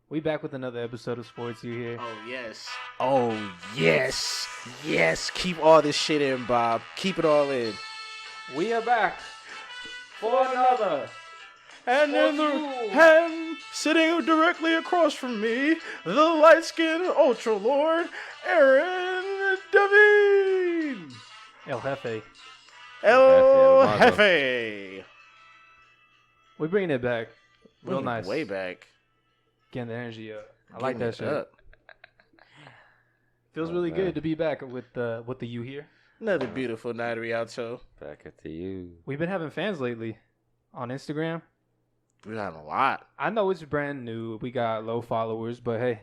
We back with another episode of Sports You here. Oh, yes. Yes. Keep all this shit in, Bob. Keep it all in. We are back for another. And in the hand, sitting directly across from me, the light-skinned Ultra Lord, Aaron Devine. El Jefe. El Jefe. We bringing it back. Real nice. Way back. Getting the energy up. I like that shit. Up. Feels really good to be back with the U here. Another beautiful night, Rialto. Back at the U. We've been having fans lately on Instagram. We got a lot. I know it's brand new. We got low followers, but hey,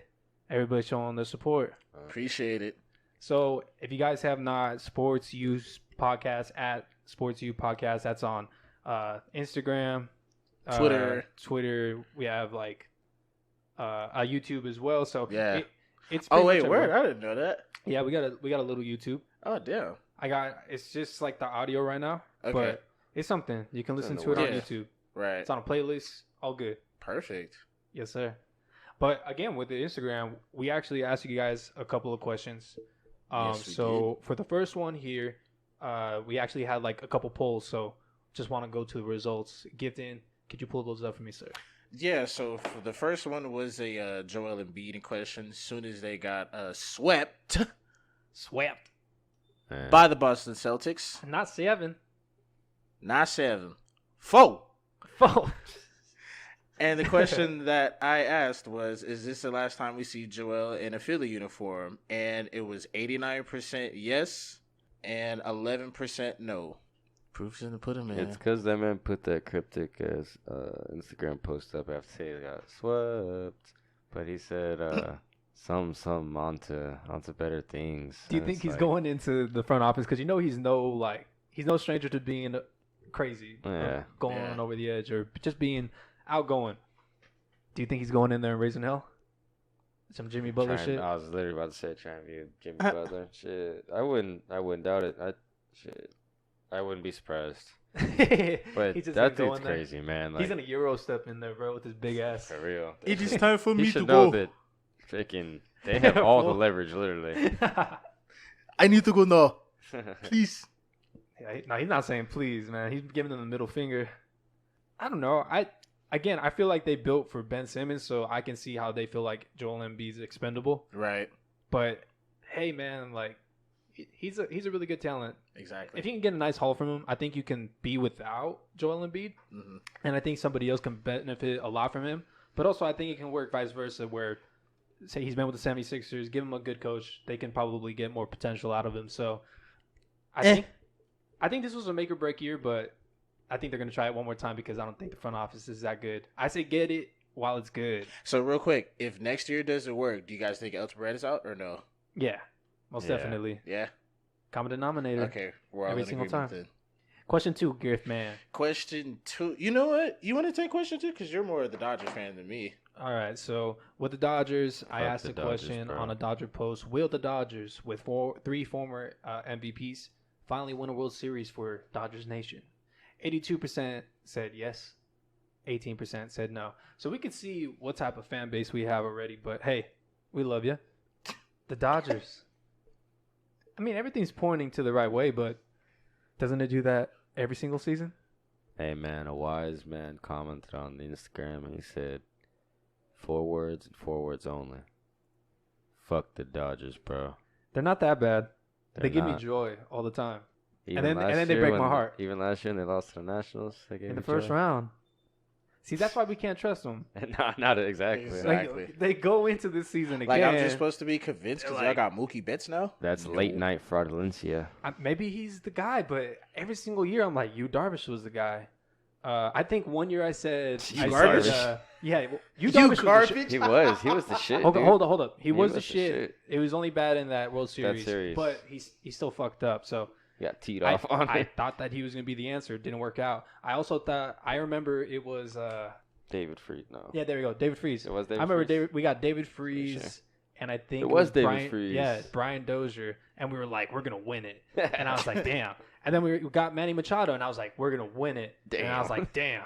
everybody's showing their support. Appreciate it. So if you guys have not, Sports U Podcast at Sports U Podcast, that's on Instagram, Twitter. We have like a YouTube as well. So yeah, it's word! I didn't know that. Yeah, we got a little YouTube. Oh damn! It's just like the audio right now, okay. But it's something you can listen to it on Yeah. YouTube. Right. It's on a playlist. All good. Perfect. Yes, sir. But again, with the Instagram, we actually asked you guys a couple of questions. Yes, we so for the first one here, we actually had like a couple polls. So just want to go to the results. Gifton, could you pull those up for me, sir? Yeah. So for the first one was a Joel Embiid question. As soon as they got swept by the Boston Celtics, Not 7. not 7, 4. 4. And the question that I asked was, is this the last time we see Joel in a Philly uniform? And it was 89% yes and 11% no. Proof's in the pudding, man. It's because that man put that cryptic as Instagram post up after he got swept. But he said some onto better things. Do you think he's going into the front office? Because he's no stranger to being crazy, going over the edge, or just being outgoing. Do you think he's going in there and raising hell? Some Jimmy Butler shit? I was literally about to say trying to be Jimmy Butler. Shit. I wouldn't doubt it. I wouldn't be surprised. But that dude's crazy, man. He's gonna Euro step in there, bro, with his big ass. For real. It is time for me He to should go. know that freaking they have all the leverage, literally. I need to go now. Please. No, he's not saying please, man. He's giving them the middle finger. I don't know. I feel like they built for Ben Simmons, so I can see how they feel like Joel Embiid's expendable. Right. But hey, man, like he's a really good talent. Exactly. If you can get a nice haul from him, I think you can be without Joel Embiid, and I think somebody else can benefit a lot from him. But also, I think it can work vice versa, where say he's been with the 76ers, give him a good coach, they can probably get more potential out of him. So I think this was a make or break year, but I think they're going to try it one more time because I don't think the front office is that good. I say get it while it's good. So real quick, if next year doesn't work, do you guys think El Tavares is out or no? Yeah, most definitely. Yeah. Common denominator. Okay, we're all every in single agreement time. then. Question 2, Griff, man. Question 2. You know what? You want to take question 2 because you're more of the Dodgers fan than me. All right, so with the Dodgers, I asked a Dodgers, question bro. on a Dodger post. Will the Dodgers, with three former MVPs, finally win a World Series for Dodgers Nation? 82% said yes. 18% said no. So we could see what type of fan base we have already. But hey, we love you. The Dodgers. I mean, everything's pointing to the right way, but doesn't it do that every single season? Hey, man, a wise man commented on the Instagram and he said, 4 words and 4 words only. Fuck the Dodgers, bro. They're not that bad. They're They give me not. joy all the time. Even and then last they year break my when- heart. Even last year when they lost to the Nationals. They gave In the me first joy. round. See, that's why we can't trust them. Not exactly. Exactly. Like, they go into this season again. Like, I'm just supposed to be convinced because y'all Like- got Mookie Betts now? That's No. late night fraudulencia. Maybe he's the guy, but every single year I'm like, Yu Darvish was the guy. I think one year I said, Yu garbage? Yu You Darvish was the garbage? shit. He was the shit. Hold dude. up. He was the was the shit. shit. It was only bad in that World Series, series. but he still fucked up. So He got teed off on I it. thought that he was gonna be the answer. It didn't work out. I also thought I remember it was David Freed, no. yeah, there we go, David Freese. It was David I remember Freese? we got David Freese. Sure. And I think It was David Brian, Freese. Yeah, Brian Dozier. And we were like, we're going to win it. And I was like, damn. And then we got Manny Machado, and I was like, we're going to win it. Damn. And I was like, damn.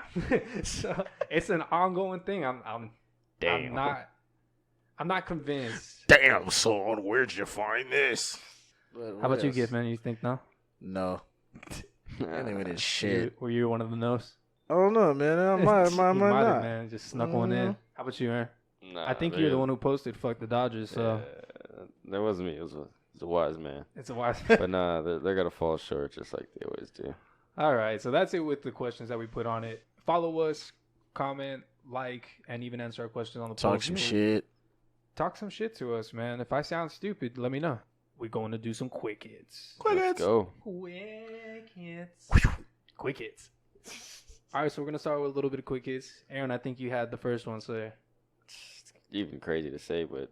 So it's an ongoing thing. I'm Damn. not I'm not convinced. Damn, son, where'd you find this? How about you, Gift, man? You think no? No. I ain't even shit. Were you one of the no's? I don't know, man. I might not. Man. Just snuck one in. How about you, Aaron? Nah, I think you're the one who posted "fuck the Dodgers." So that wasn't me. It was a wise man. It's a wise. But nah, they're gonna fall short just like they always do. All right, so that's it with the questions that we put on it. Follow us, comment, like, and even answer our questions on the Talk post. some shit. Talk some shit to us, man. If I sound stupid, let me know. We're going to do some quick hits. Let's go. Quick hits. Quick hits. All right, so we're going to start with a little bit of quick hits. Aaron, I think you had the first one, so. It's even crazy to say, but,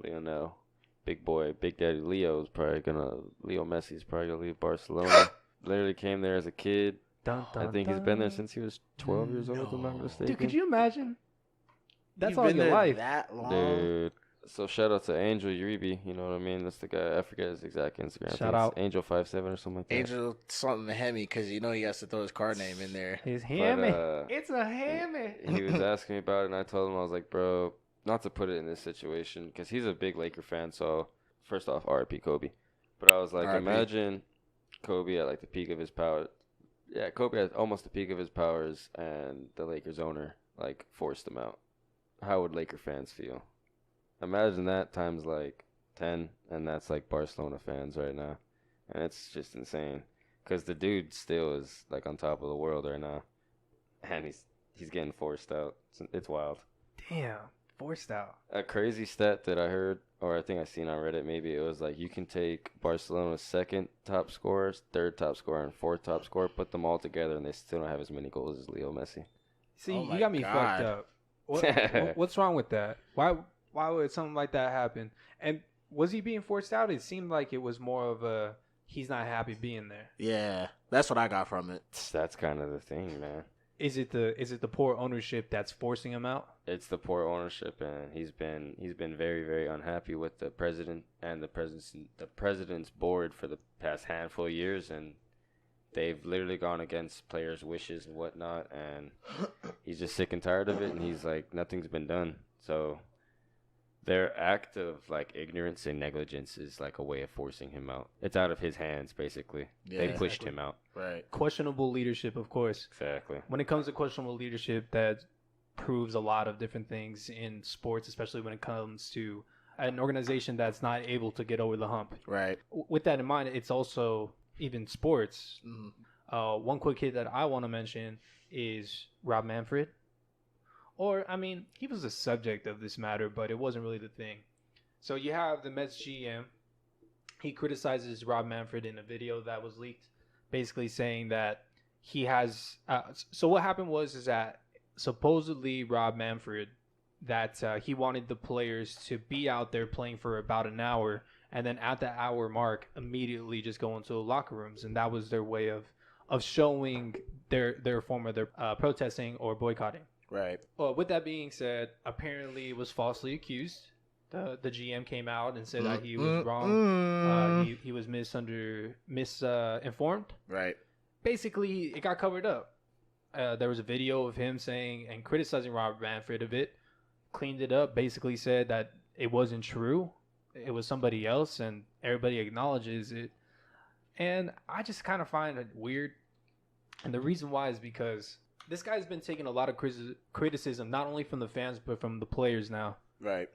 Lionel, big boy, Big Daddy Leo Messi's probably going to leave Barcelona. Literally came there as a kid. Dun, dun, I think he's been there since he was 12 years old, if I'm not mistaken. Dude, could you imagine? That's You've all been your there life. that long? Dude. So shout out to Angel Uribe, you know what I mean? That's the guy. I forget his exact Instagram. Shout out. Angel57 or something like that. Angel something to Hemi because he has to throw his card name in there. His hammy. But, It's a hammy. He was asking me about it, and I told him, I was like, bro, not to put it in this situation, because he's a big Laker fan, so first off, RIP Kobe. But I was like, RIP. imagine Kobe at like the peak of his power. Yeah, Kobe at almost the peak of his powers, and the Lakers owner like forced him out. How would Laker fans feel? Imagine that times like 10, and that's like Barcelona fans right now. And it's just insane. Because the dude still is like on top of the world right now. And he's getting forced out. It's wild. Damn. Forced out. A crazy stat that I heard, or I think I seen on Reddit, maybe it was like you can take Barcelona's second top scorer, third top scorer, and fourth top scorer, put them all together, and they still don't have as many goals as Leo Messi. See, Oh you my got me God. fucked up. What's wrong with that? Why would something like that happen? And was he being forced out? It seemed like it was more of a he's not happy being there. Yeah, that's what I got from it. That's kind of the thing, man. Is it the poor ownership that's forcing him out? It's the poor ownership, and he's been very, very unhappy with the president and the president's board for the past handful of years, and they've literally gone against players' wishes and whatnot, and he's just sick and tired of it, and he's like, nothing's been done. So their act of like ignorance and negligence is like a way of forcing him out. It's out of his hands, basically. Yeah, they pushed him out. Right. Questionable leadership, of course. Exactly. When it comes to questionable leadership, that proves a lot of different things in sports, especially when it comes to an organization that's not able to get over the hump. Right. With that in mind, it's also even sports. Mm. One quick hit that I want to mention is Rob Manfred. Or, I mean, he was the subject of this matter, but it wasn't really the thing. So you have the Mets GM. He criticizes Rob Manfred in a video that was leaked, basically saying that he has... so what happened is that supposedly Rob Manfred, that he wanted the players to be out there playing for about an hour, and then at the hour mark, immediately just go into the locker rooms. And that was their way of showing their form of their protesting or boycotting. Right. Well, with that being said, apparently it was falsely accused. The GM came out and said that he was wrong. He was misinformed. Right. Basically, it got covered up. There was a video of him saying and criticizing Robert Manfred of it. Cleaned it up. Basically said that it wasn't true. It was somebody else, and everybody acknowledges it. And I just kind of find it weird. And the reason why is because this guy's been taking a lot of criticism, not only from the fans, but from the players now. Right.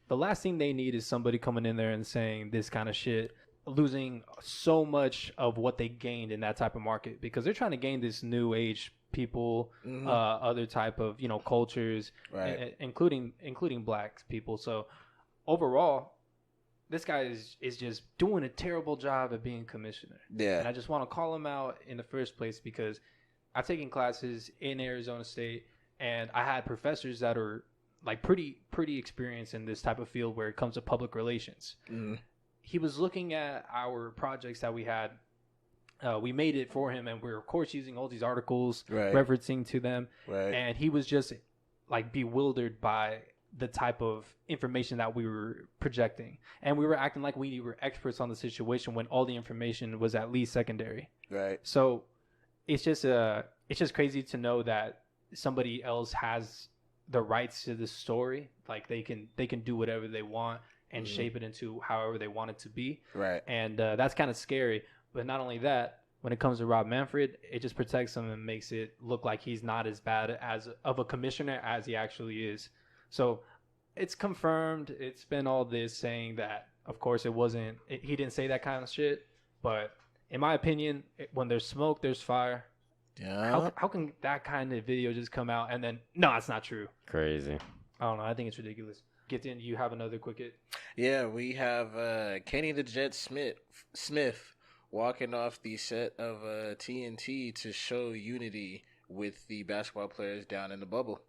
The last thing they need is somebody coming in there and saying this kind of shit, losing so much of what they gained in that type of market, because they're trying to gain this new age people, other type of, cultures, right. including black people. So overall, this guy is just doing a terrible job at being commissioner. Yeah. And I just want to call him out in the first place because I've taken classes in Arizona State, and I had professors that are like pretty experienced in this type of field where it comes to public relations. Mm. He was looking at our projects that we had. We made it for him, and we're of course using all these articles, Right. referencing to them. Right. And he was just like bewildered by the type of information that we were projecting, and we were acting like we were experts on the situation when all the information was at least secondary. Right. So it's just crazy to know that somebody else has the rights to the story. Like they can do whatever they want and shape it into however they want it to be. Right. And that's kind of scary. But not only that, when it comes to Rob Manfred, it just protects him and makes it look like he's not as bad as of a commissioner as he actually is. So it's confirmed. It's been all this saying that, of course, he didn't say that kind of shit. But in my opinion, when there's smoke, there's fire. Yeah. How can that kind of video just come out and then, no, it's not true? Crazy. I don't know. I think it's ridiculous. Get in. You have another quick hit? Yeah, we have Kenny the Jet Smith walking off the set of TNT to show unity with the basketball players down in the bubble.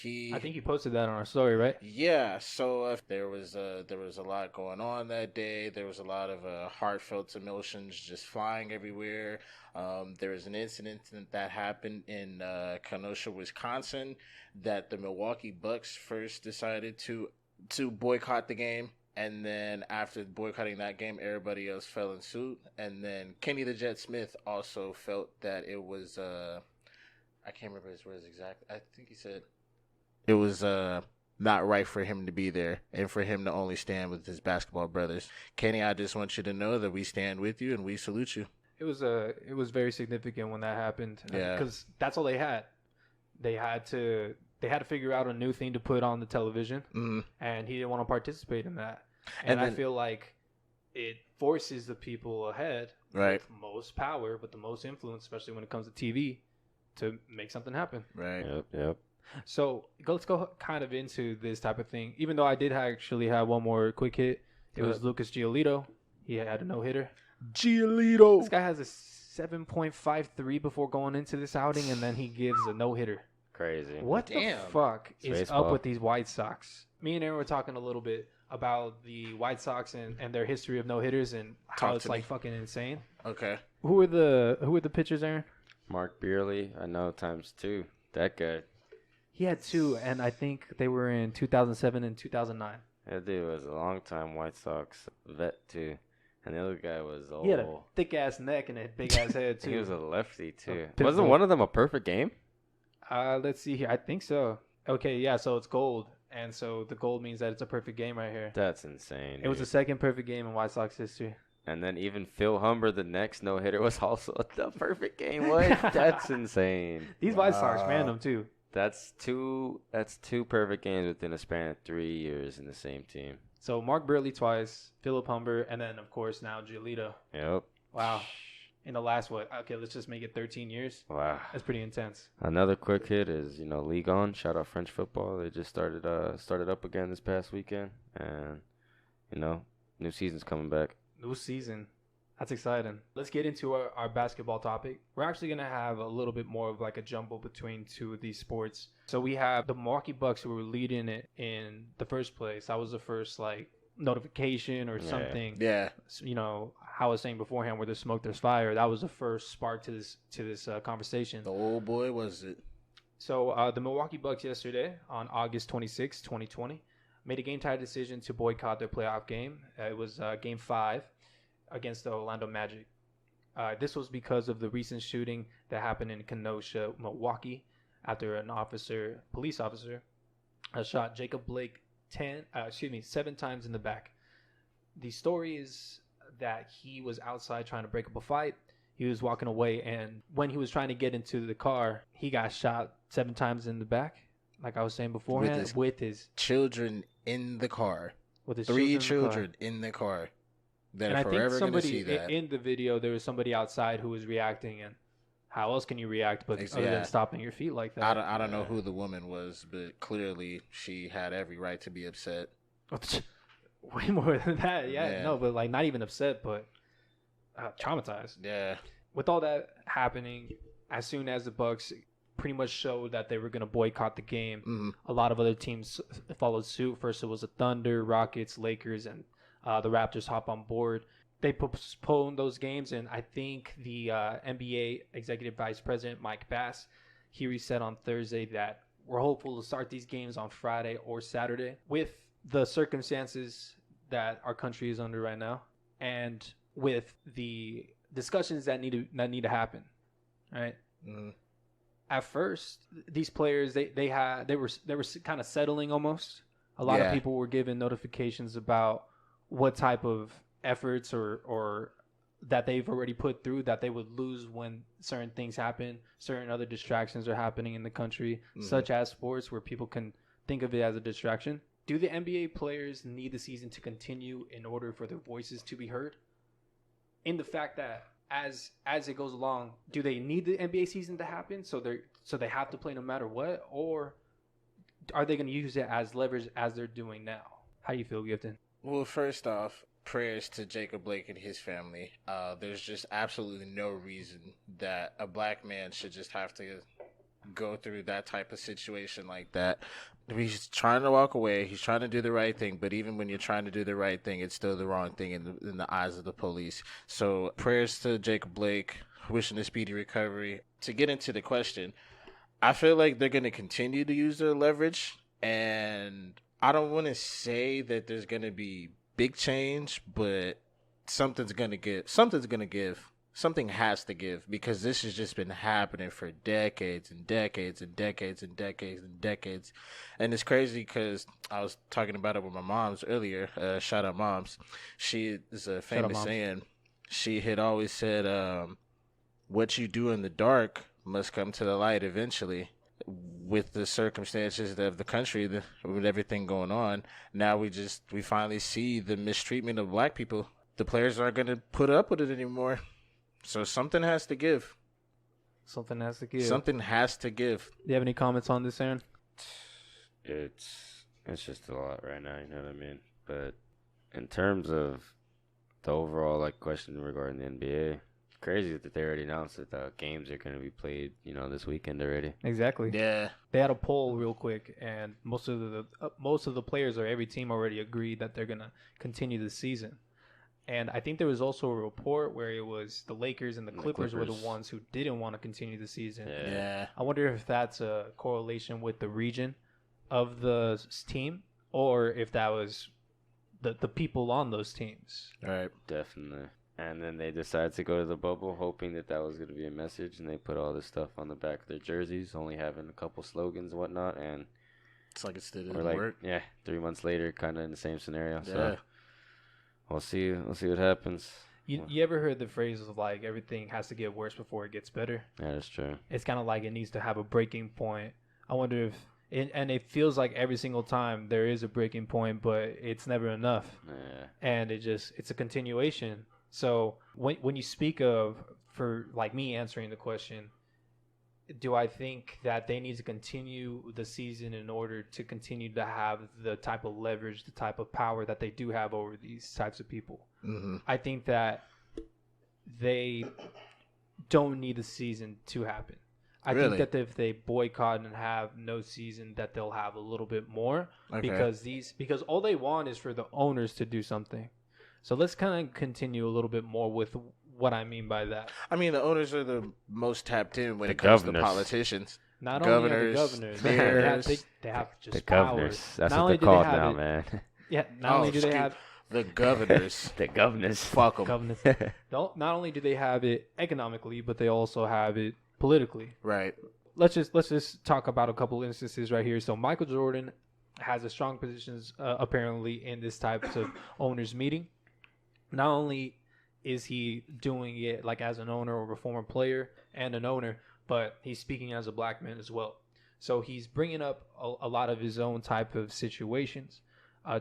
I think you posted that on our story, right? Yeah, so there was a lot going on that day. There was a lot of heartfelt emotions just flying everywhere. There was an incident that happened in Kenosha, Wisconsin, that the Milwaukee Bucks first decided to boycott the game. And then after boycotting that game, everybody else fell in suit. And then Kenny the Jet Smith also felt that it was, I can't remember his words exactly. I think he said it was not right for him to be there and for him to only stand with his basketball brothers. Kenny, I just want you to know that we stand with you and we salute you. It was very significant when that happened. Yeah. Because that's all they had. They had to figure out a new thing to put on the television, and he didn't want to participate in that. And then, I feel like it forces the people ahead with most power, with the most influence, especially when it comes to TV, to make something happen. Right. Yep. So let's go kind of into this type of thing. Even though I did actually have one more quick hit, it was Lucas Giolito. He had a no-hitter. Giolito. This guy has a 7.53 before going into this outing, and then he gives a no-hitter. Crazy. What the fuck is baseball. up with these White Sox? Me and Aaron were talking a little bit about the White Sox and their history of no-hitters and how it's like fucking insane. Okay. Who are the pitchers, Aaron? Mark Beerley, I know, ×2. That guy. He had 2, and I think they were in 2007 and 2009. That dude was a long-time White Sox vet, too. And the other guy was old. He had a thick-ass neck and a big-ass head, too. He was a lefty, too. Pitbull. Wasn't one of them a perfect game? Let's see here. I think so. Okay, yeah, so it's gold. And so the gold means that it's a perfect game right here. That's insane. It was the second perfect game in White Sox history. And then even Phil Humber, the next no-hitter, was also the perfect game. What? That's insane. These White Sox random, too. That's two perfect games within a span of 3 years in the same team. So Mark Burley twice, Philip Humber, and then, of course, now Giolito. Yep. Wow. In the last, okay, let's just make it 13 years. Wow. That's pretty intense. Another quick hit is, Ligue 1. Shout out French football. They just started up again this past weekend. And, new season's coming back. New season. That's exciting. Let's get into our basketball topic. We're actually going to have a little bit more of like a jumble between two of these sports. So we have the Milwaukee Bucks who were leading it in the first place. That was the first notification or something. Yeah. How I was saying beforehand, where there's smoke, there's fire. That was the first spark to this conversation. The old boy was it. So the Milwaukee Bucks yesterday on August 26, 2020, made a game-tie decision to boycott their playoff game. It was Game 5 against the Orlando Magic. This was because of the recent shooting that happened in Kenosha, Milwaukee, after a police officer, shot Jacob Blake 7 times in the back. The story is that he was outside trying to break up a fight. He was walking away, and when he was trying to get into the car, he got shot 7 times in the back. Like I was saying beforehand, with his children in the car. With his 3 children in the car. That and are I think forever somebody see that. in the video, there was somebody outside who was reacting, and how else can you react but other than stopping your feet like that? I don't know who the woman was, but clearly she had every right to be upset. Way more than that, no, but not even upset, but traumatized. Yeah. With all that happening, as soon as the Bucks pretty much showed that they were going to boycott the game, a lot of other teams followed suit. First, it was the Thunder, Rockets, Lakers, and the Raptors hop on board. They postponed those games, and I think the NBA Executive Vice President Mike Bass, he said on Thursday that we're hopeful to start these games on Friday or Saturday with the circumstances that our country is under right now, and with the discussions that need to happen, right? at first, these players they were kind of settling almost. A lot of people were given notifications about what type of efforts or that they've already put through that they would lose when certain things happen, certain other distractions are happening in the country, such as sports, where people can think of it as a distraction. Do the NBA players need the season to continue in order for their voices to be heard? In the fact that as it goes along, do they need the NBA season to happen so they have to play no matter what, or are they going to use it as leverage as they're doing now? How do you feel, Gifton? Well, first off, prayers to Jacob Blake and his family. There's just absolutely no reason that a black man should just have to go through that type of situation like that. He's trying to walk away. He's trying to do the right thing, but even when you're trying to do the right thing, it's still the wrong thing in the eyes of the police. So prayers to Jacob Blake, wishing a speedy recovery. To get into the question, I feel like they're going to continue to use their leverage, and I don't want to say that there's going to be big change, but something's going to give. Something has to give, because this has just been happening for decades and decades and decades and decades and decades. And it's crazy because I was talking about it with my moms earlier. Shout out moms. She is a famous saying. She had always said, what you do in the dark must come to the light eventually. With the circumstances of the country, with everything going on, now we finally see the mistreatment of black people. The players aren't going to put up with it anymore. So something has to give. Something has to give. Something has to give. Do you have any comments on this, Aaron? It's just a lot right now, you know what I mean? But in terms of the overall question regarding the NBA, crazy that they already announced that the games are going to be played, this weekend already. Exactly. Yeah. They had a poll real quick, and most of the players or every team already agreed that they're going to continue the season. And I think there was also a report where it was the Lakers and the Clippers were the ones who didn't want to continue the season. Yeah. I wonder if that's a correlation with the region of the team, or if that was the people on those teams. Right. Definitely. And then they decided to go to the bubble, hoping that was going to be a message, and they put all this stuff on the back of their jerseys, only having a couple slogans and whatnot. And it's like it still didn't work. Yeah, 3 months later, kind of in the same scenario. Yeah. So we'll see what happens. You ever heard the phrase of everything has to get worse before it gets better? Yeah, that's true. It's kind of like it needs to have a breaking point. I wonder if and it feels like every single time there is a breaking point, but it's never enough. Yeah. And it's a continuation. So when you speak of, for me answering the question, do I think that they need to continue the season in order to continue to have the type of leverage, the type of power that they do have over these types of people? Mm-hmm. I think that they don't need the season to happen. I think that if they boycott and have no season, that they'll have a little bit more, because all they want is for the owners to do something. So let's kind of continue a little bit more with what I mean by that. I mean, the owners are the most tapped in when it comes to politicians. Not only are the governors, they have just the powers. governors. That's what they're called now, man. Yeah, not only do they have the governors. The governors. Fuck them. Governors. Not only do they have it economically, but they also have it politically. Right. Let's just talk about a couple instances right here. So Michael Jordan has a strong positions apparently in this type of owners meeting. Not only is he doing it as an owner or a former player and an owner, but he's speaking as a black man as well. So he's bringing up a lot of his own type of situations,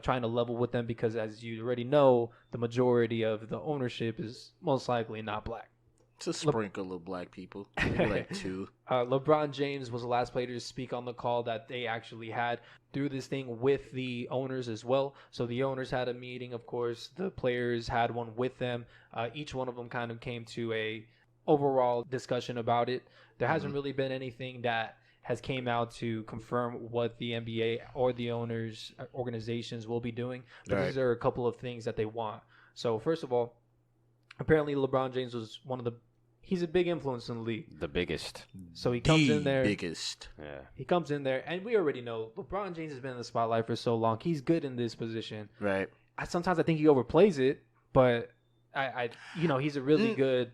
trying to level with them, because as you already know, the majority of the ownership is most likely not black. It's a sprinkle of black people, maybe 2. LeBron James was the last player to speak on the call that they actually had through this thing with the owners as well. So the owners had a meeting, of course. The players had one with them. Each one of them kind of came to a overall discussion about it. There hasn't really been anything that has came out to confirm what the NBA or the owners organizations will be doing. But these are a couple of things that they want. So first of all, apparently LeBron James was he's a big influence in the league. The biggest. So he comes in there. Biggest. Yeah. He comes in there, and we already know LeBron James has been in the spotlight for so long. He's good in this position. Right. Sometimes I think he overplays it, but he's a really good.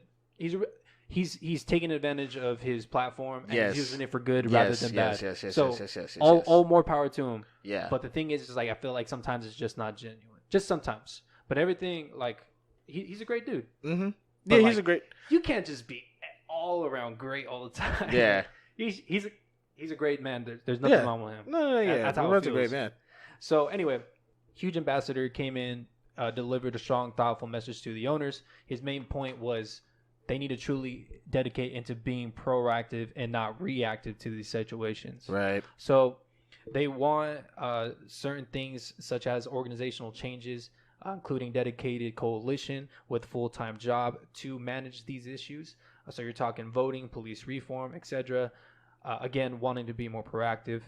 he's taking advantage of his platform and Yes. he's using it for good rather than bad. Yes. All more power to him. Yeah. But the thing is like I feel like sometimes it's just not genuine. Just sometimes. But everything like he's a great dude. Mm-hmm. But, Yeah, like, he's a great. You can't just be all around great all the time. Yeah. he's a great man. There's nothing wrong with him. No, yeah. That's how it LeBron's a feels. great man. So anyway, huge ambassador came in, delivered a strong, thoughtful message to the owners. His main point was they need to truly dedicate into being proactive and not reactive to these situations. Right. So they want certain things such as organizational changes, including dedicated coalition with full-time job to manage these issues. So you're talking voting, police reform, etc. Again, wanting to be more proactive.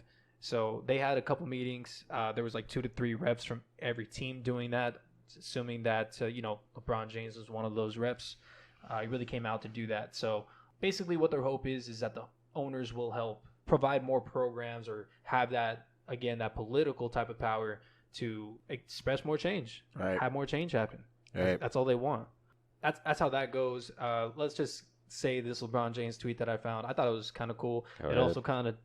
So they had a couple meetings. There was like 2 to 3 reps from every team doing that, assuming that, LeBron James was one of those reps. He really came out to do that. So basically what their hope is that the owners will help provide more programs or have that, again, that political type of power to express more change, Right. have more change happen. Right. That's all they want. That's how that goes. Let's just say this LeBron James tweet that I found. I thought it was kind of cool. All it right. also kind of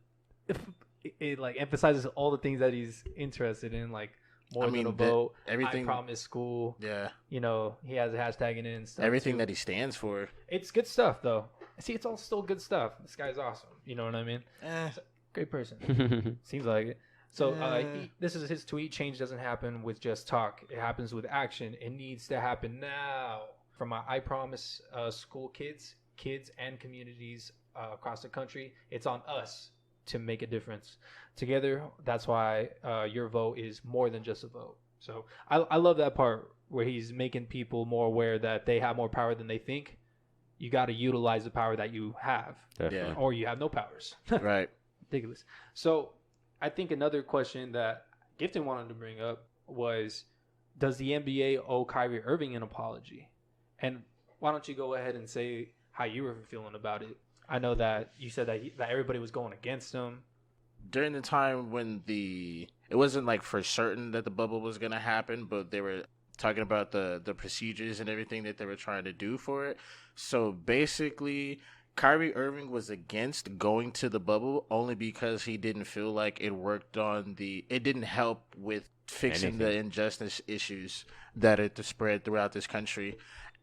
it like emphasizes all the things that he's interested in, like more than a vote. Everything. I promise school. Yeah. He has a hashtag in it and stuff. Everything too. that he stands for. It's good stuff though. See, it's all still good stuff. This guy's awesome. You know what I mean? Eh. Great person. Seems like it. So this is his tweet. Change doesn't happen with just talk. It happens with action. It needs to happen now. From my I Promise school kids and communities across the country, it's on us to make a difference. Together, that's why your vote is more than just a vote. So I love that part where he's making people more aware that they have more power than they think. You got to utilize the power that you have. Definitely. Or you have no powers. Right. Ridiculous. So I think another question that Gifton wanted to bring up was, does the NBA owe Kyrie Irving an apology? And why don't you go ahead and say how you were feeling about it? I know that you said that everybody was going against him. During the time when it wasn't like for certain that the bubble was going to happen, but they were talking about the procedures and everything that they were trying to do for it. So basically, Kyrie Irving was against going to the bubble only because he didn't feel like it didn't help with fixing the injustice issues that it spread throughout this country.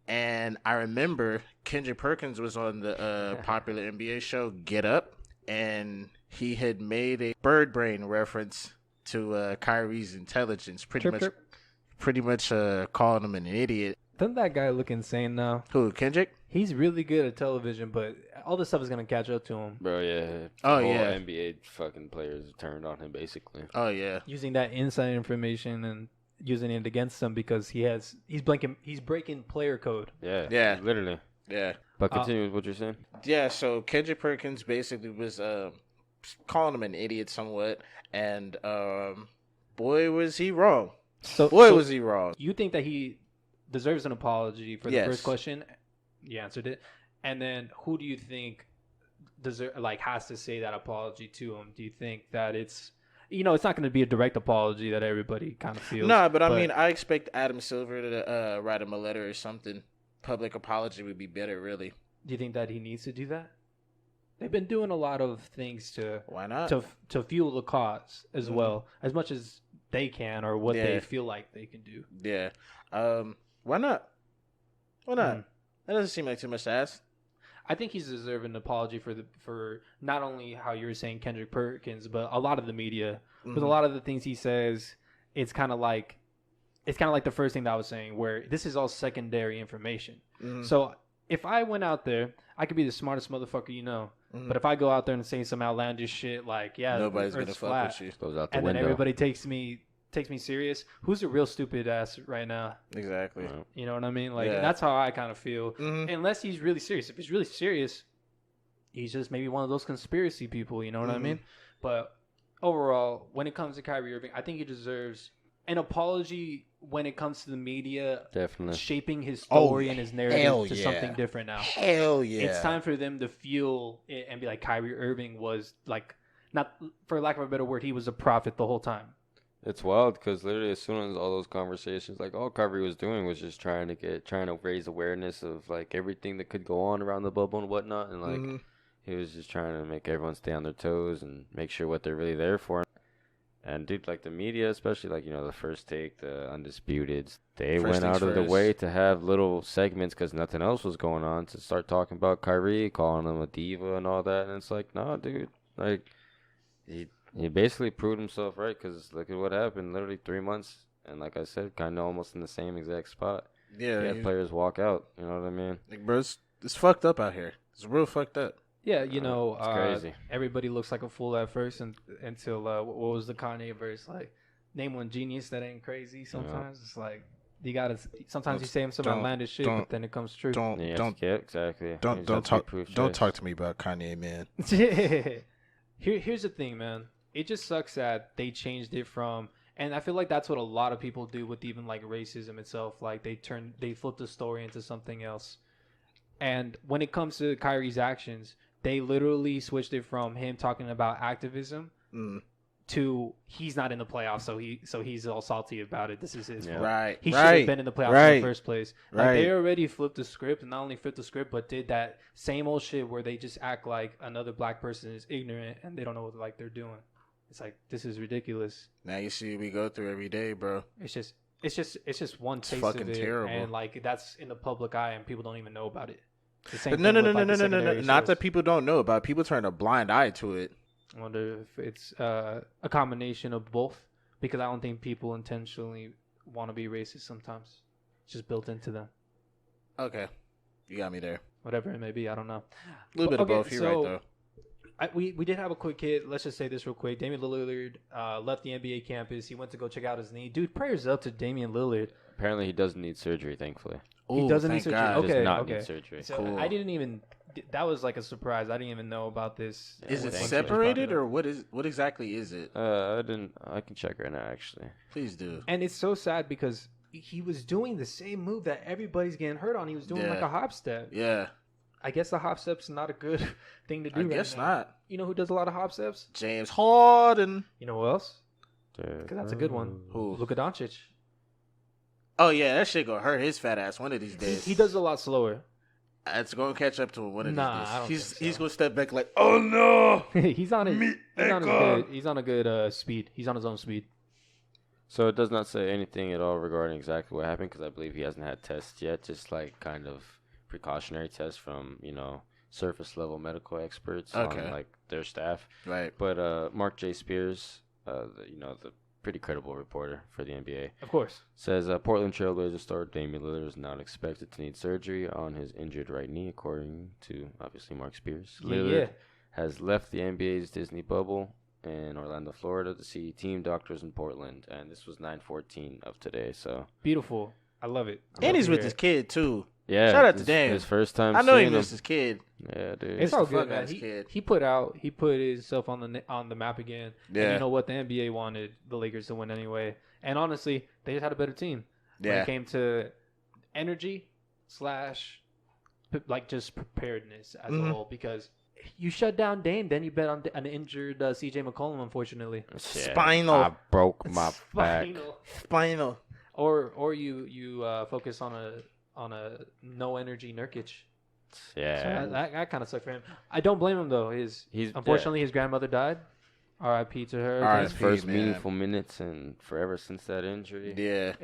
And I remember Kendrick Perkins was on the popular NBA show Get Up, and he had made a bird brain reference to Kyrie's intelligence, pretty much calling him an idiot. Doesn't that guy look insane now? Who, Kendrick? He's really good at television, but all this stuff is going to catch up to him. Bro, yeah. Oh, Whole yeah. NBA fucking players turned on him, basically. Oh, yeah. Using that inside information and using it against him because he's breaking player code. Yeah. Yeah. Literally. Yeah. But continue with what you're saying. Yeah, so Kendrick Perkins basically was calling him an idiot somewhat, and boy, was he wrong. Was he wrong. You think that he deserves an apology for the Yes. first question? You answered it. And then who do you think has to say that apology to him? Do you think that it's not going to be a direct apology that everybody kind of feels? No, but I mean, I expect Adam Silver to write him a letter or something. Public apology would be better, really. Do you think that he needs to do that? They've been doing a lot of things to Why not? to fuel the cause as well, as much as they can or what they feel like they can do. Yeah. Why not? Why not? That doesn't seem like too much to ask. I think he's deserving an apology for not only how you were saying Kendrick Perkins, but a lot of the media. Because a lot of the things he says, it's kind of like the first thing that I was saying, where this is all secondary information. So if I went out there, I could be the smartest motherfucker you know. But if I go out there and say some outlandish shit like, nobody's Earth's gonna flat, fuck with you. Goes out the and window. then everybody takes me serious, who's a real stupid ass right now? Exactly. Right. You know what I mean? Like, Yeah. that's how I kind of feel. Unless he's really serious. If he's really serious, he's just maybe one of those conspiracy people. You know what I mean? But overall, when it comes to Kyrie Irving, I think he deserves an apology when it comes to the media Definitely. shaping his story and his narrative to yeah. something different now. Hell yeah. It's time for them to feel it and be like, Kyrie Irving was like, not for lack of a better word, he was a prophet the whole time. It's wild because literally as soon as all those conversations, like all Kyrie was doing was just trying to raise awareness of like everything that could go on around the bubble and whatnot, and like he was just trying to make everyone stay on their toes and make sure what they're really there for. And dude, like the media, especially like the First Take, the Undisputed, they went out of the way to have little segments because nothing else was going on to start talking about Kyrie, calling him a diva and all that. And it's like, nah, dude, like he basically proved himself right because look at what happened. Literally 3 months, and like I said, kind of almost in the same exact spot. Yeah, he had players walk out. You know what I mean? Like, bro, it's fucked up out here. It's real fucked up. Yeah, it's crazy. Everybody looks like a fool at first until what was the Kanye verse? Like, name one genius that ain't crazy. Sometimes it's like you gotta. Sometimes you say some outlandish shit, but then it comes true. Exactly. Don't talk to me about Kanye, man. Here's the thing, man. It just sucks that they changed it from, and I feel like that's what a lot of people do with even like racism itself. Like they flip the story into something else. And when it comes to Kyrie's actions, they literally switched it from him talking about activism to he's not in the playoffs, so he's all salty about it. This is his fault. Right. He should have been in the playoffs in the first place. Like they already flipped the script, and not only flipped the script, but did that same old shit where they just act like another black person is ignorant and they don't know what like they're doing. It's like, this is ridiculous. Now you see what we go through every day, bro. It's just one taste fucking of it, terrible. and like that's in the public eye, and people don't even know about it. No. Not that people don't know about it. People turn a blind eye to it. I wonder if it's a combination of both, because I don't think people intentionally want to be racist sometimes. It's just built into them. Okay. You got me there. Whatever it may be, I don't know. A little bit of both. You're right, though. We did have a quick hit. Let's just say this real quick. Damian Lillard left the NBA campus. He went to go check out his knee. Dude, prayers up to Damian Lillard. Apparently, he doesn't need surgery, thankfully. He doesn't need surgery. God. He does not need surgery. So cool. I didn't even. That was like a surprise. I didn't even know about this. Is it separated or what exactly is it? I can check right now, actually. Please do. And it's so sad because he was doing the same move that everybody's getting hurt on. He was doing like a hop step. Yeah. I guess the hop step's not a good thing to do. I guess not. You know who does a lot of hop steps? James Harden. You know who else? Because that's a good one. Who? Luka Doncic. Oh yeah, that shit gonna hurt his fat ass one of these days. He does it a lot slower. It's gonna catch up to him one of these days. I don't think so. He's gonna step back like, oh no. he's on a good speed. He's on his own speed. So it does not say anything at all regarding exactly what happened, because I believe he hasn't had tests yet. Just like kind of precautionary tests from surface level medical experts on like their staff. Right. But Mark J. Spears, the pretty credible reporter for the NBA, of course, says Portland Trailblazers star Damian Lillard is not expected to need surgery on his injured right knee, according to obviously Mark Spears. Lillard has left the NBA's Disney bubble in Orlando, Florida, to see team doctors in Portland, and this was 9/14 of today. So beautiful. I love it. And he's with his kid too. Yeah, shout out to Damian. His first time. I know he missed missed his kid. Yeah, dude. It's all good, man. He put himself on the map again. Yeah. And you know what? The NBA wanted the Lakers to win anyway. And honestly, they just had a better team. Yeah. When it came to energy / like just preparedness as a whole, because you shut down Dame, then you bet on an injured CJ McCollum, unfortunately. Yeah, Spinal. I broke my back. Spinal. Or you focus on a no energy Nurkic. Yeah, so that kind of sucked for him. I don't blame him though. Unfortunately his grandmother died. R.I.P. to her. His first meaningful minutes and forever since that injury. Yeah,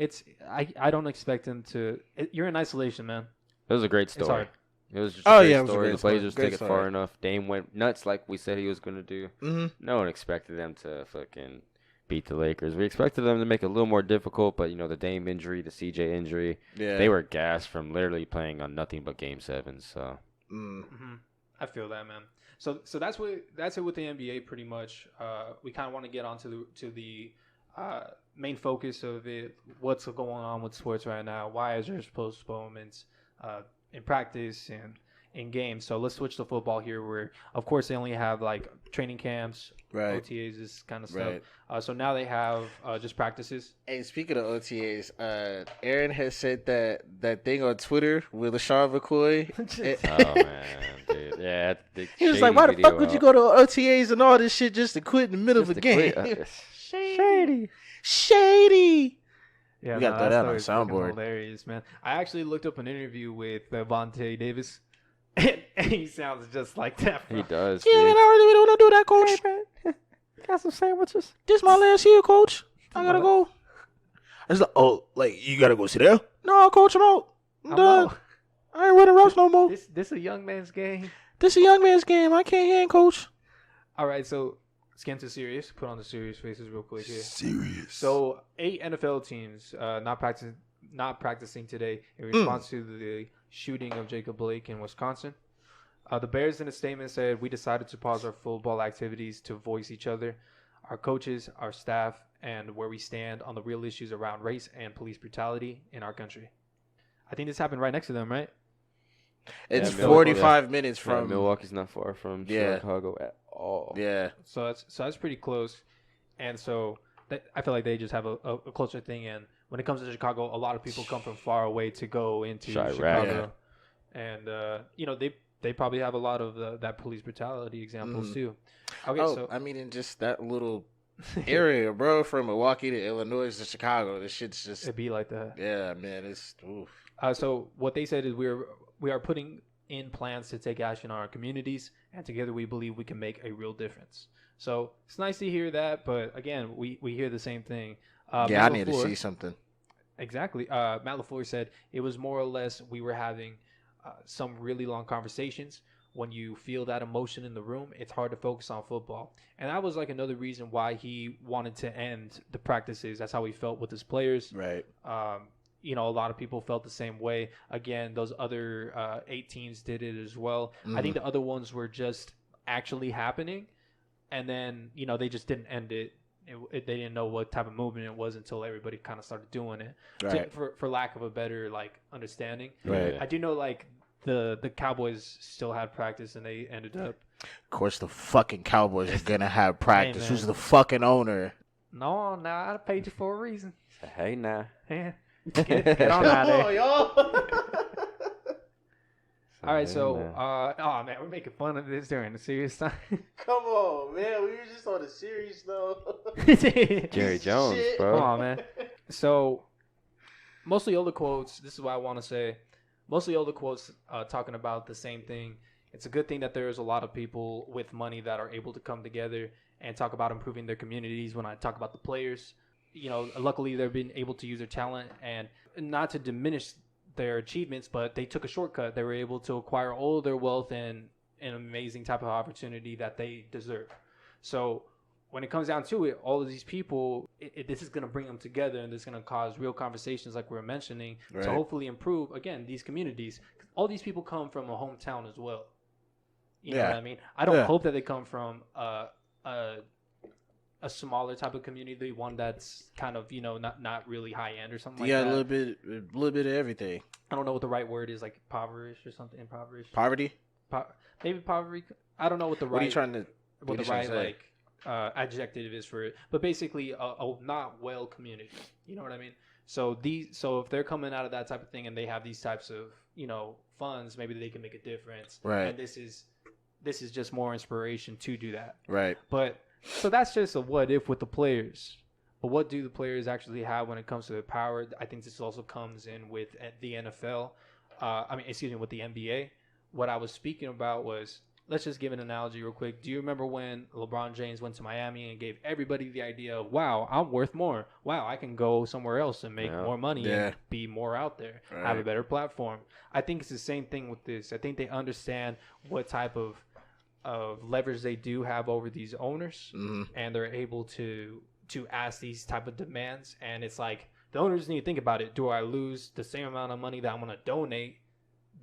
I don't expect him to. You're in isolation, man. It was a great story. It's hard. It was just a great story. It was a great the Blazers story. took it far enough. Dame went nuts like we said he was going to do. Mm-hmm. No one expected them to fucking beat the Lakers. We expected them to make it a little more difficult, but the Dame injury, the CJ injury, they were gassed from literally playing on nothing but Game 7. So I feel that, man. So that's it with the NBA pretty much. We kind of want to get on to the main focus of it. What's going on with sports right now? Why is there postponements in practice and in games? So let's switch to football here, where of course they only have like training camps, OTAs, this kind of stuff. So now they have just practices. Hey, speaking of OTAs, Aaron has said that thing on Twitter with LaShawn McCoy. Oh man, dude, yeah, he was like, "Why the fuck would you go to OTAs and all this shit just to quit in the middle of a game?" Shady. Shady. Yeah, We got that on story's fucking soundboard. hilarious, man. I actually looked up an interview with Vontae Davis, and he sounds just like that. Bro. He does. Yeah, man, I really don't want to do that, coach. Hey, man, got some sandwiches. This my last year, coach. I gotta go. I was like, oh, like, you gotta go sit there? No, coach, I'm out. I'm done. Out. I ain't running routes no more. This a young man's game. This a young man's game. I can't hang, coach. All right, so let's get into serious. Put on the serious faces real quick here. Serious. So 8 NFL teams not practicing today in response to the shooting of Jacob Blake in Wisconsin. The Bears in a statement said, "We decided to pause our football activities to voice each other, our coaches, our staff, and where we stand on the real issues around race and police brutality in our country." I think this happened right next to them, right? It's Yeah, 45 minutes from Milwaukee's not far from Chicago at all. Yeah. So that's pretty close, and so I feel like they just have a closer thing. And when it comes to Chicago, a lot of people come from far away to go into Chicago, and they probably have a lot of that police brutality examples too. Okay, I mean, in just that little area, bro, from Milwaukee to Illinois to Chicago, this shit's just it'd be like that. Yeah, man, it's oof. So what they said is we are putting in plans to take action on our communities, and together we believe we can make a real difference. So it's nice to hear that, but again, we hear the same thing. Yeah, I need to see something. Exactly. Matt LaFleur said it was more or less we were having some really long conversations. When you feel that emotion in the room, it's hard to focus on football. And that was like another reason why he wanted to end the practices. That's how he felt with his players. Right. A lot of people felt the same way. Again, those other 8 teams did it as well. I think the other ones were just actually happening. And then, they just didn't end it. They didn't know what type of movement it was until everybody kind of started doing it. Right. For lack of a better, understanding. Right. I do know, the Cowboys still had practice, and they ended up. Of course, the fucking Cowboys are going to have practice. Hey, who's the fucking owner? No, I paid you for a reason. Hey, nah. Yeah. Get on out of there. y'all. All right, so, oh, man, we're making fun of this during the serious time. Come on, man. We were just on the series, though. Jerry Jones, bro. Come on, man. So, mostly all the quotes, this is what I want to say. Mostly all the quotes talking about the same thing. It's a good thing that there's a lot of people with money that are able to come together and talk about improving their communities. When I talk about the players, luckily they've been able to use their talent, and not to diminish their achievements, but they took a shortcut. They were able to acquire all their wealth and an amazing type of opportunity that they deserve. So when it comes down to it, all of these people, this is going to bring them together, and this is going to cause real conversations like we were mentioning to hopefully improve, again, these communities. All these people come from a hometown as well. You know what I mean? I don't hope that they come from a smaller type of community, one that's kind of, not really high end or something like that. Yeah, a little bit of everything. I don't know what the right word is, like impoverished or something. Impoverished. Poverty? Maybe poverty. I don't know what the right. What are you trying to? What the right adjective is for it, but basically a not well community. You know what I mean? So if they're coming out of that type of thing and they have these types of funds, maybe they can make a difference. Right. And this is just more inspiration to do that. Right. But so that's just a what if with the players. But what do the players actually have when it comes to the power? I think this also comes in with the NFL. With the NBA. What I was speaking about was, let's just give an analogy real quick. Do you remember when LeBron James went to Miami and gave everybody the idea of, wow, I'm worth more. Wow, I can go somewhere else and make more money and be more out there, have a better platform. I think it's the same thing with this. I think they understand what type of leverage they do have over these owners, and they're able to ask these type of demands. And it's like, the owners need to think about it. Do I lose the same amount of money that I'm going to donate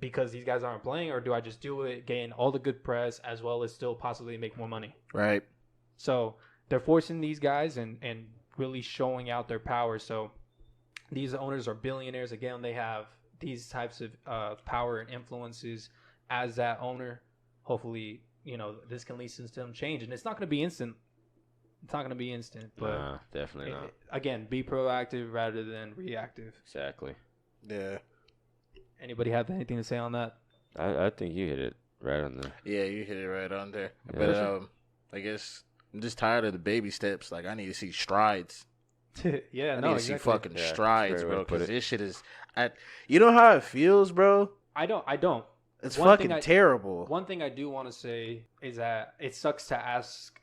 because these guys aren't playing, or do I just do it, gain all the good press, as well as still possibly make more money? Right. So they're forcing these guys and really showing out their power. So these owners are billionaires. Again, they have these types of power and influences as that owner. Hopefully, this can lead to some change. And it's not going to be instant. It's not going to be instant. But definitely not. Again, be proactive rather than reactive. Exactly. Yeah. Anybody have anything to say on that? I think you hit it right on the... Yeah, you hit it right on there. Yeah. But I guess I'm just tired of the baby steps. Like, I need to see strides. Yeah, I no, need to see exactly. fucking Yeah, strides, great way bro. to put Because it. this shit is. You know how it feels, bro. I don't. It's One thing fucking terrible. One thing I do want to say is that it sucks to ask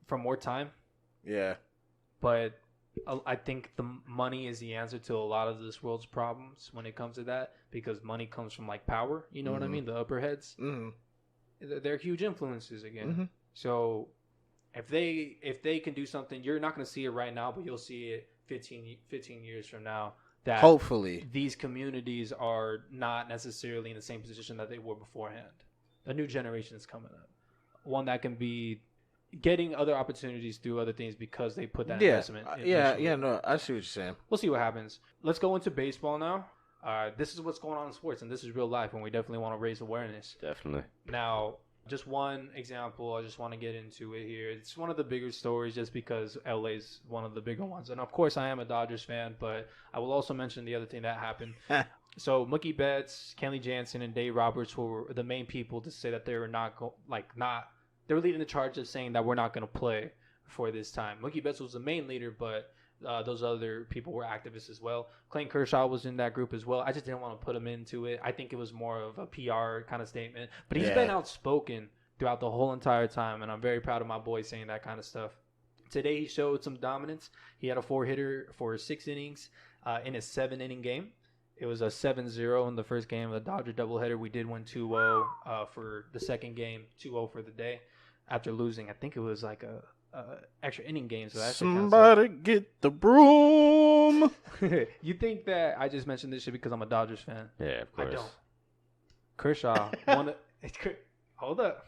for more time, Yeah. but I think the money is the answer to a lot of this world's problems when it comes to that, because money comes from like power. You know what I mean? The upper heads. Mm-hmm. They're huge influences again. Mm-hmm. So if they can do something, you're not going to see it right now, but you'll see it 15 years from now. That Hopefully. these communities are not necessarily in the same position that they were beforehand. A new generation is coming up, one that can be getting other opportunities through other things because they put that investment. No, I see what you're saying. We'll see what happens. Let's go into baseball now. This is what's going on in sports, and this is real life, and we definitely want to raise awareness. Definitely. Now, just one example, I just want to get into it here. It's one of the bigger stories just because LA is one of the bigger ones. And of course, I am a Dodgers fan, but I will also mention the other thing that happened. So, Mookie Betts, Kenley Jansen, and Dave Roberts were the main people to say that they were they were leading the charge of saying that we're not going to play for this time. Mookie Betts was the main leader, but those other people were activists as well. Clayton Kershaw was in that group as well. I just didn't want to put him into it. I think it was more of a PR kind of statement. But he's been outspoken throughout the whole entire time, and I'm very proud of my boy saying that kind of stuff. Today he showed some dominance. He had a 4-hitter for 6 innings in a 7-inning game. It was a 7-0 in the first game of the Dodger doubleheader. We did win 2-0 for the second game, 2-0 for the day after losing. I think it was like a extra inning game. So that's Somebody get the broom. You think that I just mentioned this shit because I'm a Dodgers fan? Yeah, of course. I don't. Kershaw hold up.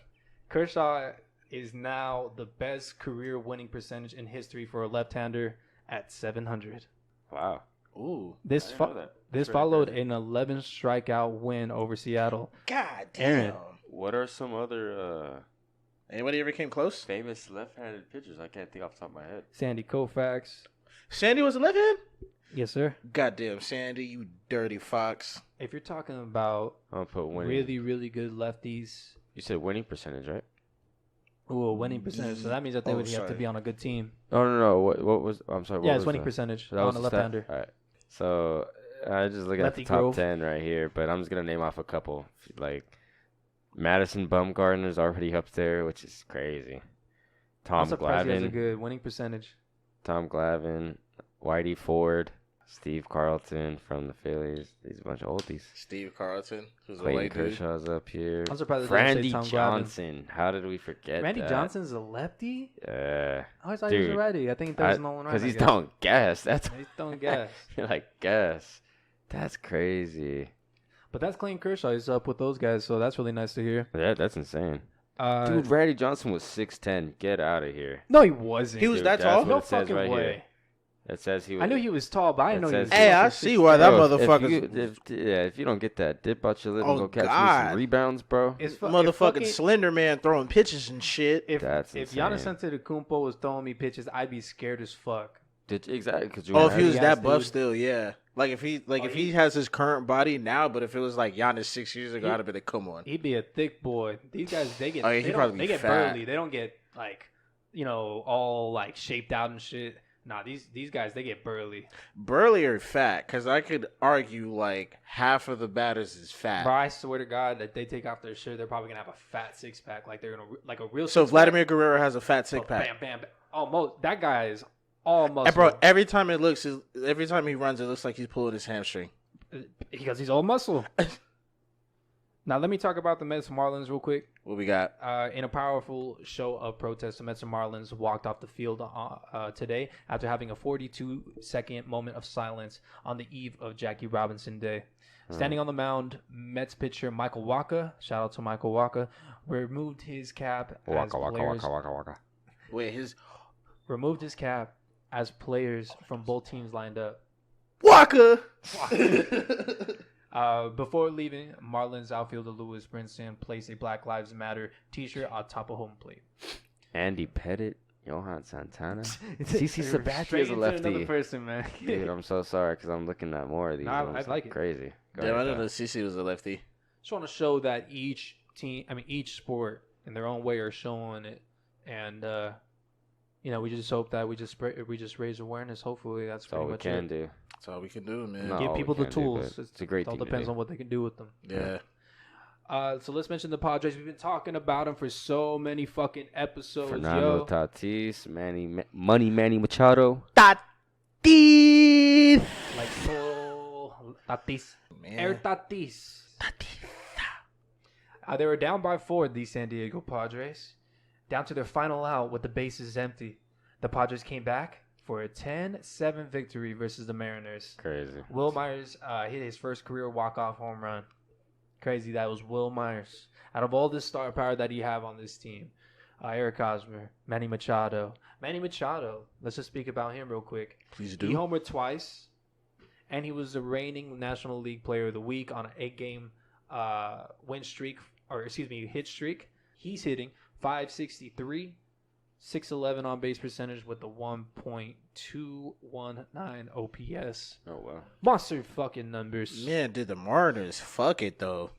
Kershaw is now the best career winning percentage in history for a left-hander at 700. Wow. Ooh. This followed an 11 strikeout win over Seattle. God damn. Aaron. What are some other Anybody ever came close? famous left-handed pitchers? I can't think off the top of my head. Sandy Koufax. Sandy was a left hand? Yes, sir. Goddamn, Sandy, you dirty fox. If you're talking about I'll put winning. really, really good lefties, You said winning percentage, right? ooh, a winning percentage. So that means that they would have to sorry. be on a good team. No. What was? I'm sorry. What Yeah, was it's winning the- percentage that on was a the stat? left-hander. All right. So I just look at Lefty the top Grove. 10 right here, but I'm just gonna name off a couple. Like Madison Bumgarner's already up there, which is crazy. I'm Tom surprised he has a Glavine, good winning percentage. Whitey Ford, Steve Carlton from the Phillies. These a bunch of oldies. Steve Carlton, who's a Clayton white dude. Kershaw's up here. I'm surprised they didn't say Randy Tom Glavine. Johnson. How did we forget Randy that? Johnson's a lefty? Yeah. I thought he was a Dude, righty. I think he throws Nolan right. Because he's throwing gas. That's He's throwing gas. You're like, gas. That's crazy. But that's Clayton Kershaw. He's up with those guys, so that's really nice to hear. Yeah, that's insane. Dude, Randy Johnson was 6'10". Get out of here. No, he wasn't. He was Dude, that that's tall? what No it says fucking right way. here. It says he was. I knew he was tall, but I didn't know he was. says- Hey, I fucking see 6'10". why that Bro, motherfucker's if you don't get that, dip out your lip Oh, and go catch me God. some rebounds, bro. It's motherfucking Slender Man throwing pitches and shit. If That's Giannis insane. Antetokounmpo was throwing me pitches, I'd be scared as fuck. Exactly. Cause Oh, if he was Yes, that buff dude. still, yeah. Like if he has his current body now, but if it was like Giannis 6 years ago, I'd have been like, come on. He'd be a thick boy. These guys, they get. Oh, yeah, he'd they probably be get fat. burly. They don't get like, all like shaped out and shit. Nah, these guys, they get burly. Burly or fat? Because I could argue like half of the batters is fat. Bro, I swear to God that they take off their shirt, they're probably gonna have a fat 6-pack, like they're gonna like a real. So 6-pack. Vladimir Guerrero has a fat Oh, 6-pack. bam, bam, bam. Almost. That guy is all muscle. And bro, every time he runs, it looks like he's pulling his hamstring. Because he's all muscle. Now let me talk about the Mets Marlins real quick. What we got? In a powerful show of protest, the Mets and Marlins walked off the field today after having a 42-second moment of silence on the eve of Jackie Robinson Day. Standing on the mound, Mets pitcher Michael Wacha, shout out to Michael Wacha, removed his cap removed his cap as players from both teams lined up. Waka. Before leaving, Marlins outfielder Lewis Brinson placed a Black Lives Matter t-shirt on top of home plate. Andy Pettit, Johan Santana, CC Sabathia Straight is a into lefty. Another person, man. Dude, I'm so sorry because I'm looking at more of these. Nah, and I it's like it. Crazy. Go Damn, I ahead, didn't though. know CC was a lefty. Just want to show that each sport in their own way are showing it, and we just hope that we just raise awareness. Hopefully, that's all pretty we much can it. do. That's all we can do, man. Not Give all we people the can do, tools. but it's a great It all thing to depends do. on what they can do with them. Yeah. So let's mention the Padres. We've been talking about them for so many fucking episodes. Fernando Tatis, Manny Machado. Tatis. Like so Tatis. Man. Air Tatis. They were down by 4, the San Diego Padres. Down to their final out with the bases empty. The Padres came back for a 10-7 victory versus the Mariners. Crazy. Will Myers hit his first career walk-off home run. Crazy, that was Will Myers. Out of all the star power that you have on this team, Eric Hosmer, Manny Machado. Manny Machado, let's just speak about him real quick. Please do. He homered twice, and he was the reigning National League Player of the Week on an 8-game hit streak. He's hitting .563, .611 on base percentage with the 1.219 OPS. Oh, wow. Monster fucking numbers. Man, did the Mariners fuck it though?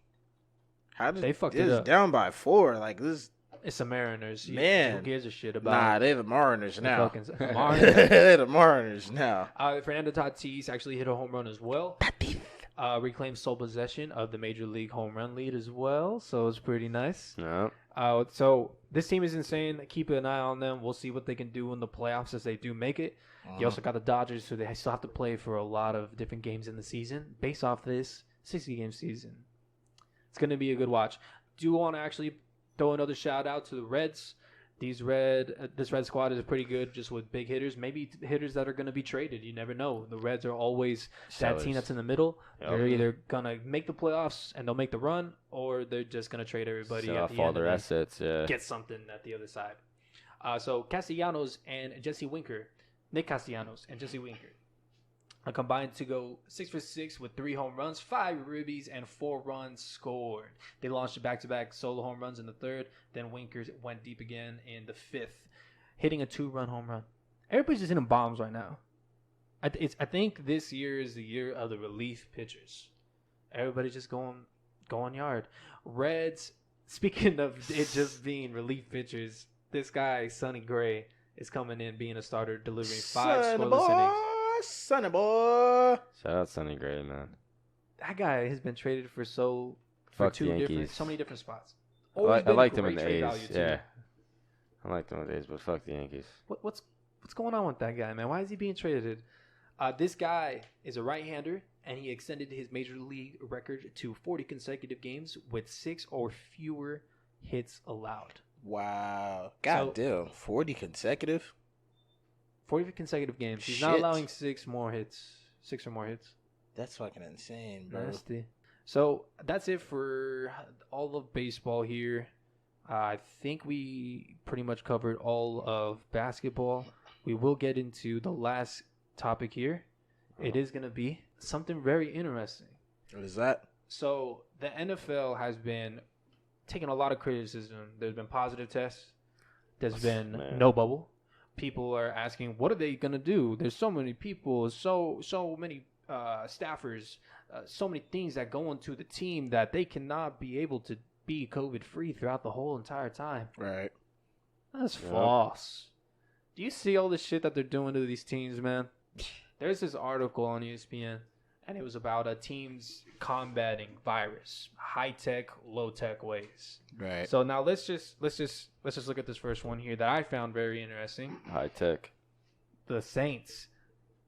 How did They fucked it it was up. down by 4? Like this. It's the Mariners. Man. Who gives a shit about Nah, they're the Mariners now. fucking Mariners. They're the Mariners now. Fernando Tatis actually hit a home run as well. Reclaimed sole possession of the Major League home run lead as well, so it's pretty nice. No. So this team is insane. Keep an eye on them. We'll see what they can do in the playoffs as they do make it. You also got the Dodgers, so they still have to play for a lot of different games in the season based off this 60-game season. It's going to be a good watch. Do want to actually throw another shout out to the Reds. This Red squad is pretty good, just with big hitters. Maybe hitters that are going to be traded. You never know. The Reds are always that team that's in the middle. Yep. They're either going to make the playoffs and they'll make the run, or they're just going to trade everybody Sell at off the all end their and assets, yeah. get something at the other side. So Castellanos and Jesse Winker, Nick Castellanos and Jesse Winker, are combined to go 6 for 6 with 3 home runs, 5 ribbies, and 4 runs scored. They launched back-to-back solo home runs in the 3rd. Then Winker went deep again in the 5th, hitting a 2-run home run. Everybody's just hitting bombs right now. I think this year is the year of the relief pitchers. Everybody's just going yard. Reds, speaking of it just being relief pitchers, this guy, Sonny Gray, is coming in being a starter, delivering 5 scoreless innings. Sonny boy. Shout out Sonny Gray, man. That guy has been traded for so many different spots. I liked him in the Trade A's. value, too. Yeah. I liked him in the A's, but fuck the Yankees. What's going on with that guy, man? Why is he being traded? This guy is a right-hander, and he extended his major league record to 40 consecutive games with 6 or fewer hits allowed. Wow. God damn. 40 consecutive? 40 consecutive games. He's not Shit. allowing 6 or more hits. That's fucking insane, bro. Nasty. So that's it for all of baseball here. I think we pretty much covered all of basketball. We will get into the last topic here. It is going to be something very interesting. What is that? So the NFL has been taking a lot of criticism. There's been positive tests. There's been no bubble. People are asking, what are they going to do? There's so many people, so many staffers, so many things that go into the team that they cannot be able to be COVID-free throughout the whole entire time. Right. That's false. Do you see all the shit that they're doing to these teams, man? There's this article on ESPN, and it was about teams combating virus, high-tech, low-tech ways. Right. So now let's just look at this first one here that I found very interesting. High tech. The Saints,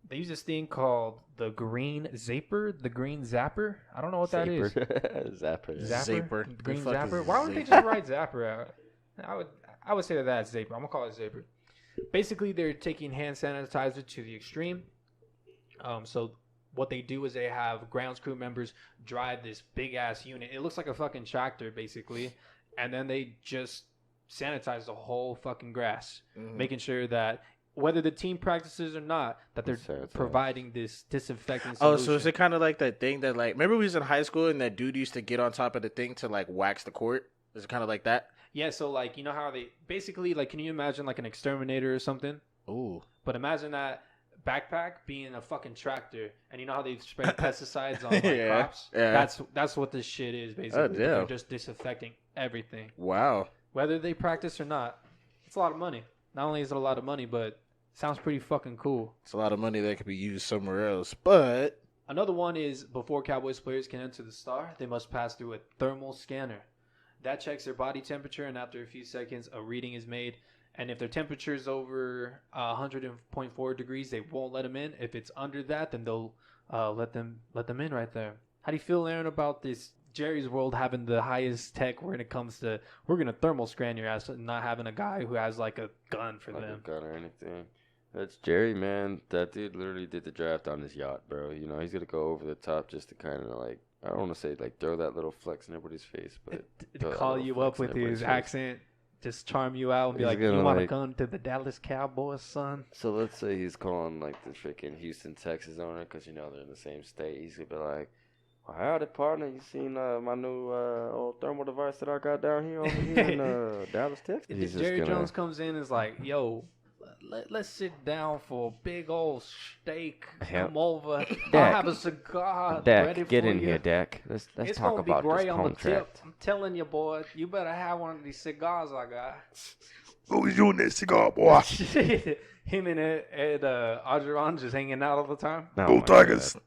they use this thing called the green zapper, the green zapper. I don't know what that is. Zapper. Zapper. The green The fuck zapper. is Why wouldn't they zapper? just write zapper out? I would say that's zapper. I'm gonna call it zapper. Basically, they're taking hand sanitizer to the extreme. So what they do is they have grounds crew members drive this big ass unit. It looks like a fucking tractor, basically, and then they just sanitize the whole fucking grass, making sure that whether the team practices or not, that they're providing this disinfecting solution. Oh, so is it kind of like that thing that, like, remember we was in high school and that dude used to get on top of the thing to, like, wax the court? Is it kind of like that? Yeah, so, like, you know how they basically, like, can you imagine, like, an exterminator or something? Ooh. But imagine that backpack being a fucking tractor, and you know how they spray pesticides on, like, crops? Yeah. That's what this shit is, basically. Oh, damn. They're just disinfecting everything. Wow. Whether they practice or not, it's a lot of money. not only is it a lot of money, but sounds pretty fucking cool. It's a lot of money that could be used somewhere else. But Another one is before Cowboys players can enter the Star, they must pass through a thermal scanner. That checks their body temperature, and after a few seconds, a reading is made. And if their temperature is over 100.4 degrees, they won't let them in. If it's under that, then they'll let them in right there. How do you feel, Aaron, about this Jerry's World having the highest tech when it comes to we're gonna thermal scan your ass and not having a guy who has like a gun for like them? A gun or anything. That's Jerry, man. That dude literally did the draft on his yacht, bro. You know, he's gonna go over the top just to kind of like, I don't want to say like throw that little flex in everybody's face, but To call you up with his accent, just charm you out and be He's like, you want to like, come to the Dallas Cowboys, son? So let's say he's calling like the freaking Houston, Texas owner, because you know they're in the same state. He's gonna be like, well, howdy, partner. You seen my new old thermal device that I got down here over here in Dallas, Texas? Jerry Jones comes in and is like, yo, let's sit down for a big old steak. Come over. I'll have a cigar ready for get in you. here, Dak. Let's It's talk gonna about be great this on the contract. tip. I'm telling you, boy, you better have one of these cigars I got. who's doing that cigar, boy? Him and Ed Orgeron just hanging out all the time. Go Tigers.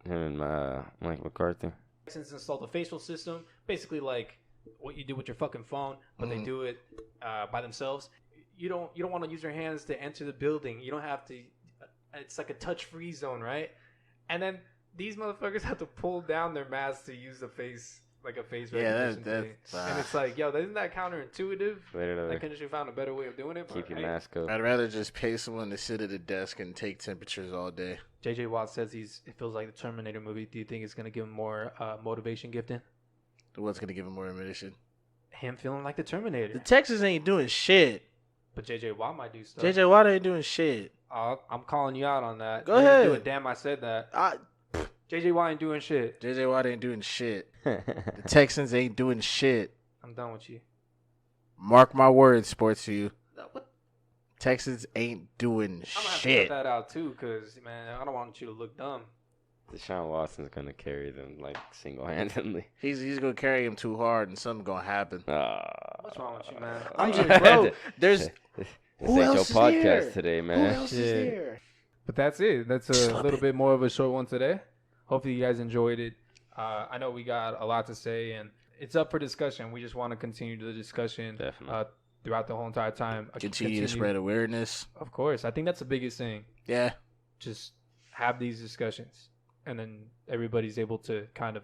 Him and Mike McCarthy. Since installed the facial system, basically like what you do with your fucking phone, but they do it by themselves. You don't want to use your hands to enter the building. You don't have to. It's like a touch-free zone, right? And then these motherfuckers have to pull down their masks to use a face recognition thing. And it's like, yo, isn't that counterintuitive? Literally. I couldn't you found a better way of doing it? Keep your mask up. I'd rather just pay someone to sit at a desk and take temperatures all day. JJ Watt says it feels like the Terminator movie. Do you think it's gonna give him more motivation gifting? What's gonna give him more ammunition? Him feeling like the Terminator. The Texans ain't doing shit. But JJ Watt might do stuff. JJ Watt ain't doing shit. I'm calling you out on that. Go ahead. Do it. Damn, I said that. JJ Watt ain't doing shit. JJ Watt ain't doing shit. The Texans ain't doing shit. I'm done with you. Mark my words, sports to you. What? Texans ain't doing I'm gonna have to shit. cut that out too, cause man, I don't want you to look dumb. Deshaun Watson's gonna carry them like single-handedly. He's gonna carry him too hard, and something's gonna happen. What's wrong with you, man? I'm just, bro. There's This who ain't else your is podcast here? today, Who man. else is there? But that's it. That's a little bit more of a short one today. Hopefully you guys enjoyed it. I know we got a lot to say, and it's up for discussion. We just want to continue the discussion throughout the whole entire time. Continue to spread awareness. Of course. I think that's the biggest thing. Yeah. Just have these discussions, and then everybody's able to kind of,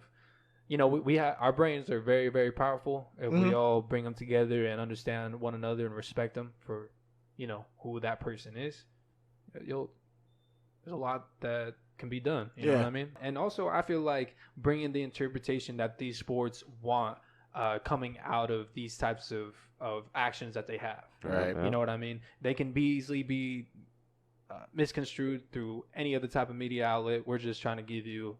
you know, we have our brains are very, very powerful. If we all bring them together and understand one another and respect them for, you know, who that person is, there's a lot that can be done. You know what I mean? And also, I feel like bringing the interpretation that these sports want coming out of these types of actions that they have. Right. You know what I mean? They can easily be misconstrued through any other type of media outlet. We're just trying to give you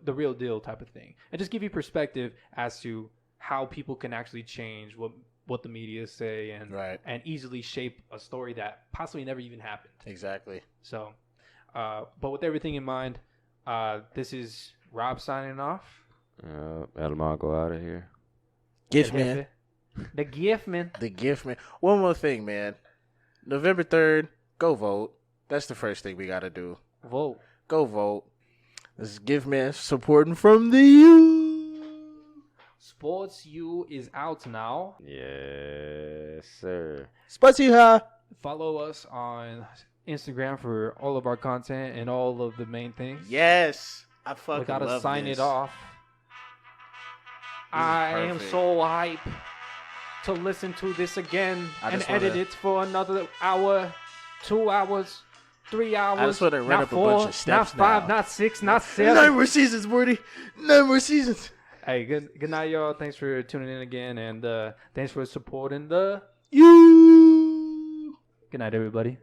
the real deal type of thing, and just give you perspective as to how people can actually change what the media say and easily shape a story that possibly never even happened. Exactly. So, but with everything in mind, this is Rob signing off. Elmar, go out of here. Gift man. The gift man. The gift man. One more thing, man. November 3rd, go vote. That's the first thing we got to do. Vote. Go vote. This is Gift Man supporting from the U. Sports U is out now. Yes, sir. Spicy ha. Follow us on Instagram for all of our content and all of the main things. Yes. I fucking we gotta love sign this. it off. I am perfect. so hype to listen to this again I and just wanna- edit it for another hour, 2 hours, 3 hours. I just want to run not up a 4, bunch of steps not 5, now. not 6, not 9 7. more seasons, Morty. 9 more seasons. Hey, good night, y'all. Thanks for tuning in again, and thanks for supporting the You. Good night, everybody.